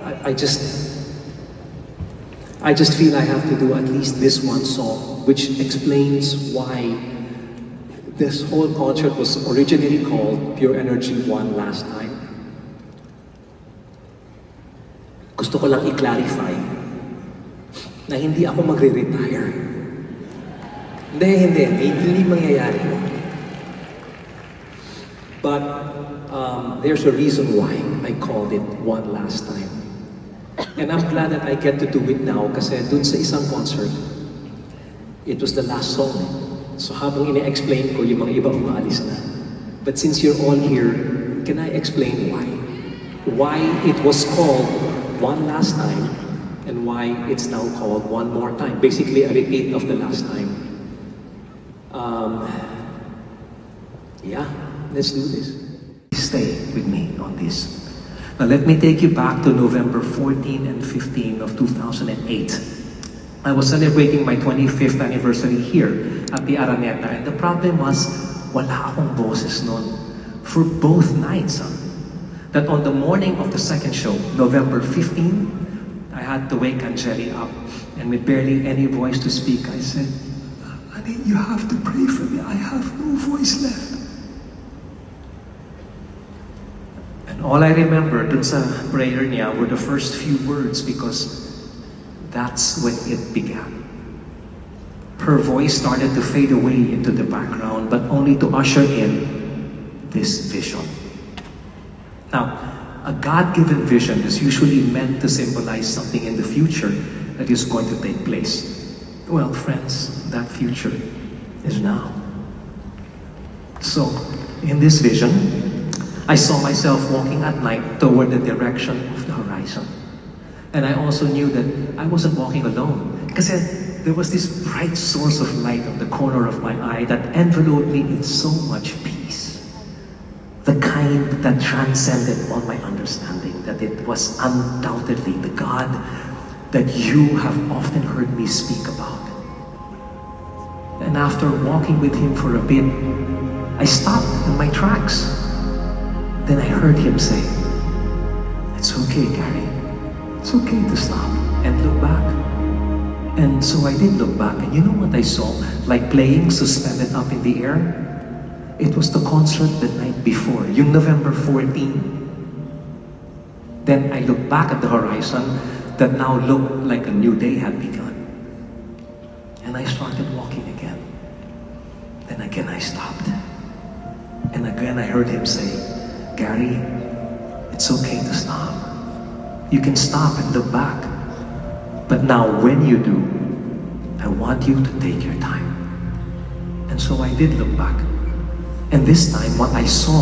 I just feel I have to do at least this one song, which explains why this whole concert was originally called Pure Energy One Last Time. Gusto ko lang i-clarify na hindi ako magre-retire. Hindi mangyayari yun. But there's a reason why I called it One Last Time. And I'm glad that I get to do it now kasi dun sa isang concert, it was the last song. So habang ine-explain ko, yung mga iba umaalis na. But since you're all here, can I explain why? Why it was called One Last Time and why it's now called One More Time. Basically, a repeat of the last time. Yeah, let's do this. Stay with me on this. Now let me take you back to November 14 and 15 of 2008. I was celebrating my 25th anniversary here at the Araneta, and the problem was, wala akong boses nun for both nights. That on the morning of the second show, November 15, I had to wake Angeli up, and with barely any voice to speak, I said, "Honey, you have to pray for me. I have no voice left." And all I remember dun sa prayer niya were the first few words because that's when it began. Her voice started to fade away into the background, but only to usher in this vision. Now, a God-given vision is usually meant to symbolize something in the future that is going to take place. Well, friends, that future is now. So, in this vision, I saw myself walking at night toward the direction of the horizon. And I also knew that I wasn't walking alone, because there was this bright source of light on the corner of my eye that enveloped me in so much peace. The kind that transcended all my understanding, that it was undoubtedly the God that you have often heard me speak about. And after walking with him for a bit, I stopped in my tracks. Then I heard him say, "It's okay, Gary. It's okay to stop and look back." And so I did look back, and you know what I saw? Like playing suspended up in the air? It was the concert the night before, yung November 14. Then I looked back at the horizon that now looked like a new day had begun. And I started walking again. Then again I stopped. And again I heard him say, "Gary, it's okay to stop. You can stop and look back. But now when you do, I want you to take your time." And so I did look back. And this time, what I saw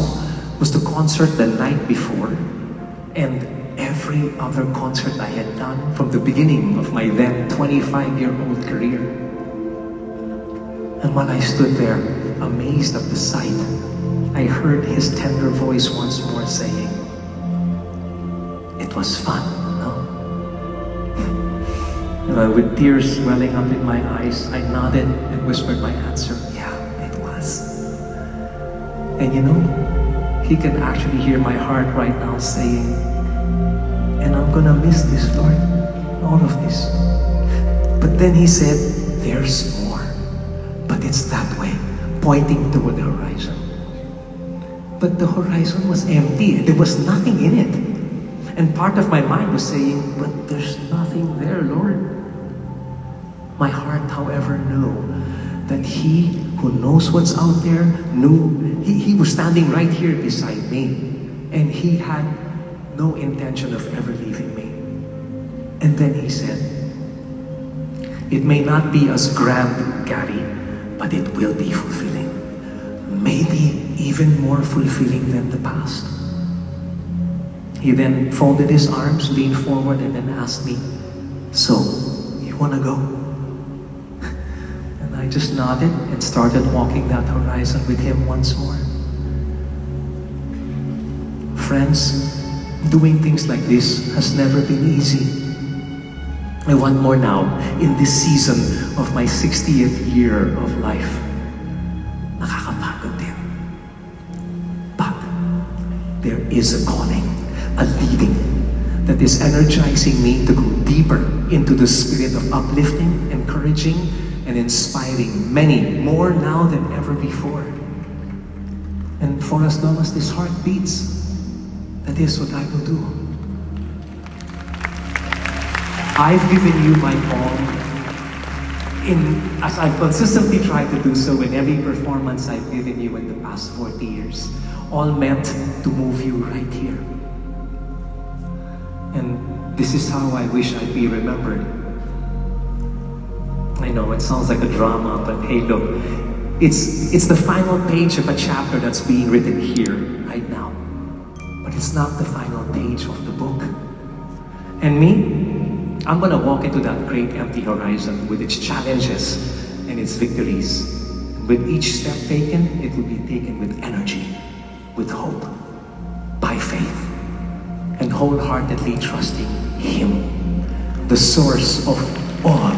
was the concert the night before and every other concert I had done from the beginning of my then 25-year-old career. And when I stood there, amazed at the sight, I heard his tender voice once more saying, "It was fun, no?" With tears welling up in my eyes, I nodded and whispered my answer, "Yeah, it was." And you know, he can actually hear my heart right now saying, "And I'm gonna miss this, Lord, all of this." But then he said, "There's more, but it's that way," pointing toward the horizon. But the horizon was empty. There was nothing in it. And part of my mind was saying, "But there's nothing there, Lord." My heart, however, knew that he who knows what's out there knew he was standing right here beside me, and he had no intention of ever leaving me. And then he said, "It may not be as grand, Gary, but it will be fulfilling. Maybe even more fulfilling than the past." He then folded his arms, leaned forward, and then asked me, "So, you wanna go?" I just nodded and started walking that horizon with him once more. Friends, doing things like this has never been easy. I want more now, in this season of my 60th year of life. Nakakapagod din. But there is a calling, a leading that is energizing me to go deeper into the spirit of uplifting, encouraging, and inspiring many more now than ever before. And for as long as this heart beats, that is what I will do. I've given you my all, as I've consistently tried to do so in every performance I've given you in the past 40 years, all meant to move you right here. And this is how I wish I'd be remembered. I know it sounds like a drama, but hey, look, it's the final page of a chapter that's being written here, right now. But it's not the final page of the book. And me, I'm gonna walk into that great empty horizon with its challenges and its victories. And with each step taken, it will be taken with energy, with hope, by faith, and wholeheartedly trusting Him, the source of all